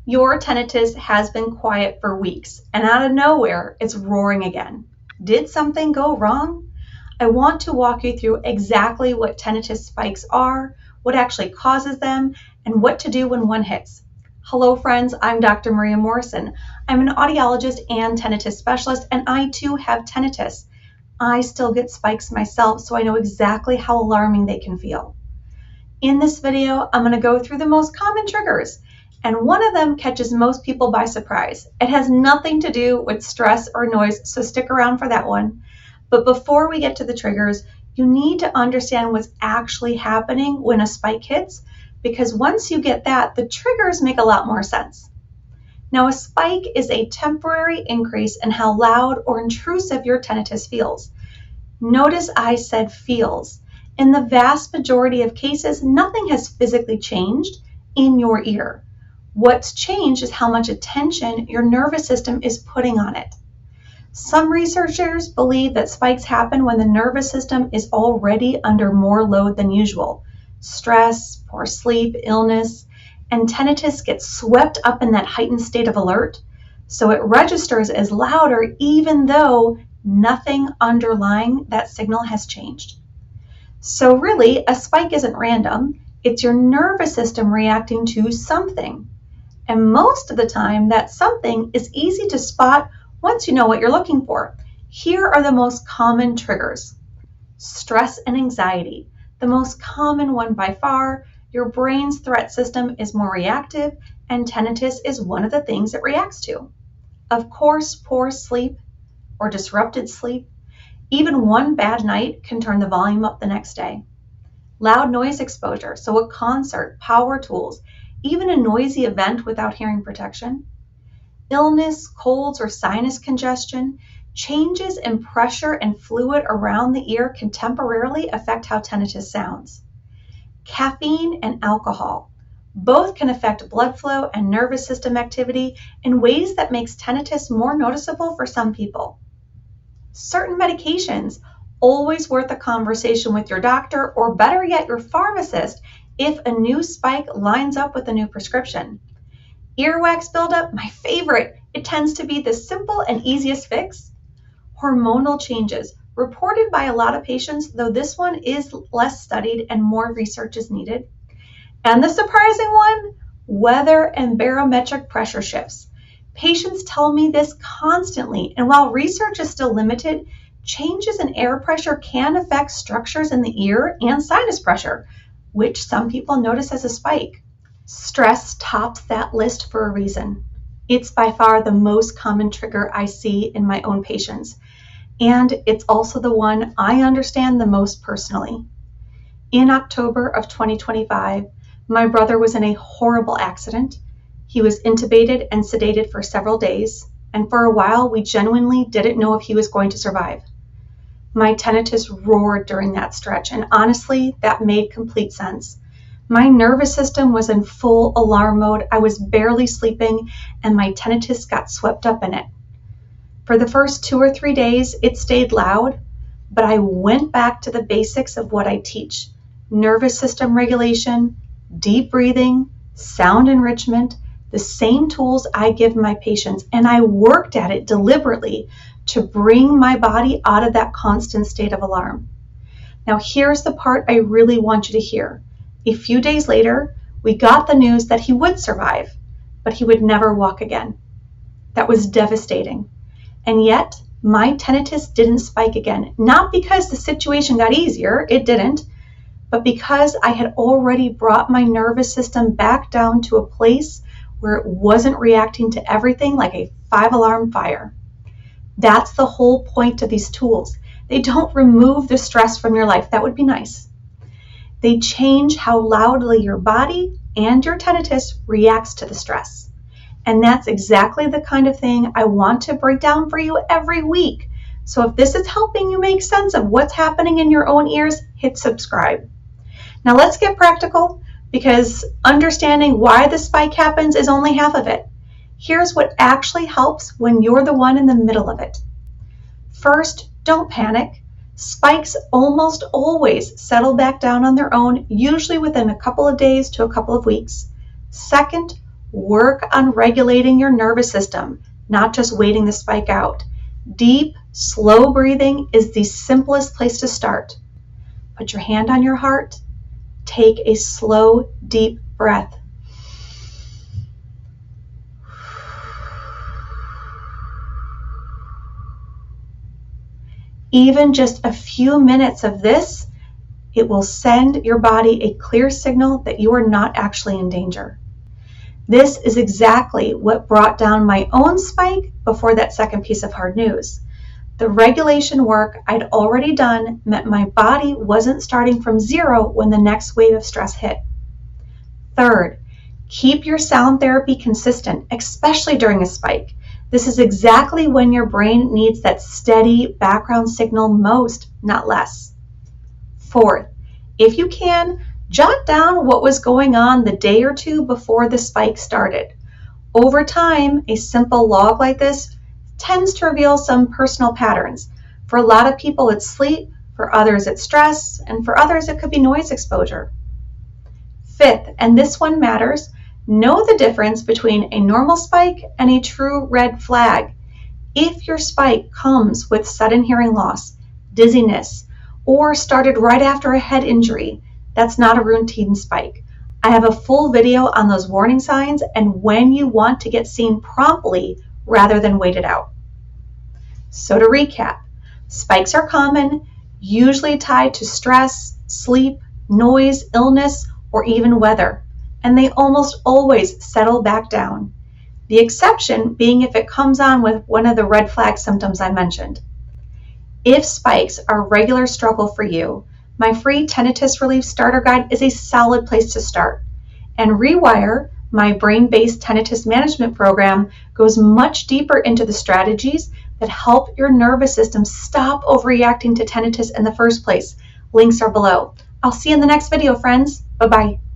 Your tinnitus has been quiet for weeks, and out of nowhere, it's roaring again. Did something go wrong? I want to walk you through exactly what tinnitus spikes are, what actually causes them, and what to do when one hits. Hello friends, I'm Dr. Maria Morrison. I'm an audiologist and tinnitus specialist, and I too have tinnitus. I still get spikes myself, so I know exactly how alarming they can feel. In this video, I'm going to go through the most common triggers, and one of them catches most people by surprise. It has nothing to do with stress or noise, so stick around for that one. But before we get to the triggers, you need to understand what's actually happening when a spike hits, because once you get that, the triggers make a lot more sense. Now, a spike is a temporary increase in how loud or intrusive your tinnitus feels. Notice I said feels. In the vast majority of cases, nothing has physically changed in your ear. What's changed is how much attention your nervous system is putting on it. Some researchers believe that spikes happen when the nervous system is already under more load than usual. Stress, poor sleep, illness, and tinnitus gets swept up in that heightened state of alert, so it registers as louder even though nothing underlying that signal has changed. So really, a spike isn't random. It's your nervous system reacting to something. And most of the time, that something is easy to spot once you know what you're looking for. Here are the most common triggers. Stress and anxiety. The most common one by far. Your brain's threat system is more reactive, and tinnitus is one of the things it reacts to. Of course, poor sleep or disrupted sleep. Even one bad night can turn the volume up the next day. Loud noise exposure, so a concert, power tools, even a noisy event without hearing protection. Illness, colds, or sinus congestion, changes in pressure and fluid around the ear can temporarily affect how tinnitus sounds. Caffeine and alcohol, both can affect blood flow and nervous system activity in ways that makes tinnitus more noticeable for some people. Certain medications, always worth a conversation with your doctor, or better yet, your pharmacist, if a new spike lines up with a new prescription. Earwax buildup, my favorite. It tends to be the simple and easiest fix. Hormonal changes, reported by a lot of patients, though this one is less studied and more research is needed. And the surprising one, weather and barometric pressure shifts. Patients tell me this constantly, and while research is still limited, changes in air pressure can affect structures in the ear and sinus pressure, which some people notice as a spike. Stress tops that list for a reason. It's by far the most common trigger I see in my own patients, and it's also the one I understand the most personally. In October of 2025, my brother was in a horrible accident. He was intubated and sedated for several days, and for a while we genuinely didn't know if he was going to survive. My tinnitus roared during that stretch, and honestly, that made complete sense. My nervous system was in full alarm mode, I was barely sleeping, and my tinnitus got swept up in it. For the first 2 or 3 days, it stayed loud, but I went back to the basics of what I teach: nervous system regulation, deep breathing, sound enrichment, the same tools I give my patients, and I worked at it deliberately to bring my body out of that constant state of alarm. Now here's the part I really want you to hear. A few days later, we got the news that he would survive, but he would never walk again. That was devastating. And yet, my tinnitus didn't spike again, not because the situation got easier, it didn't, but because I had already brought my nervous system back down to a place where it wasn't reacting to everything like a 5-alarm fire. That's the whole point of these tools. They don't remove the stress from your life. That would be nice. They change how loudly your body and your tinnitus reacts to the stress. And that's exactly the kind of thing I want to break down for you every week. So if this is helping you make sense of what's happening in your own ears, hit subscribe. Now let's get practical, because understanding why the spike happens is only half of it. Here's what actually helps when you're the one in the middle of it. First, don't panic. Spikes almost always settle back down on their own, usually within a couple of days to a couple of weeks. Second, Work on regulating your nervous system, not just waiting the spike out. Deep, slow breathing is the simplest place to start. Put your hand on your heart. Take a slow, deep breath. Even just a few minutes of this, it will send your body a clear signal that you are not actually in danger. This is exactly what brought down my own spike before that second piece of hard news. The regulation work I'd already done meant my body wasn't starting from zero when the next wave of stress hit. Third, keep your sound therapy consistent, especially during a spike. This is exactly when your brain needs that steady background signal most, not less. Fourth, if you can, jot down what was going on the day or two before the spike started. Over time, a simple log like this tends to reveal some personal patterns. For a lot of people, it's sleep, for others, it's stress, and for others, it could be noise exposure. Fifth, and this one matters, know the difference between a normal spike and a true red flag. If your spike comes with sudden hearing loss, dizziness, or started right after a head injury, that's not a routine spike. I have a full video on those warning signs and when you want to get seen promptly rather than wait it out. So to recap, spikes are common, usually tied to stress, sleep, noise, illness, or even weather, and they almost always settle back down. The exception being if it comes on with one of the red flag symptoms I mentioned. If spikes are a regular struggle for you, my free tinnitus relief starter guide is a solid place to start. And Rewire, my brain-based tinnitus management program, goes much deeper into the strategies that help your nervous system stop overreacting to tinnitus in the first place. Links are below. I'll see you in the next video, friends. Bye-bye.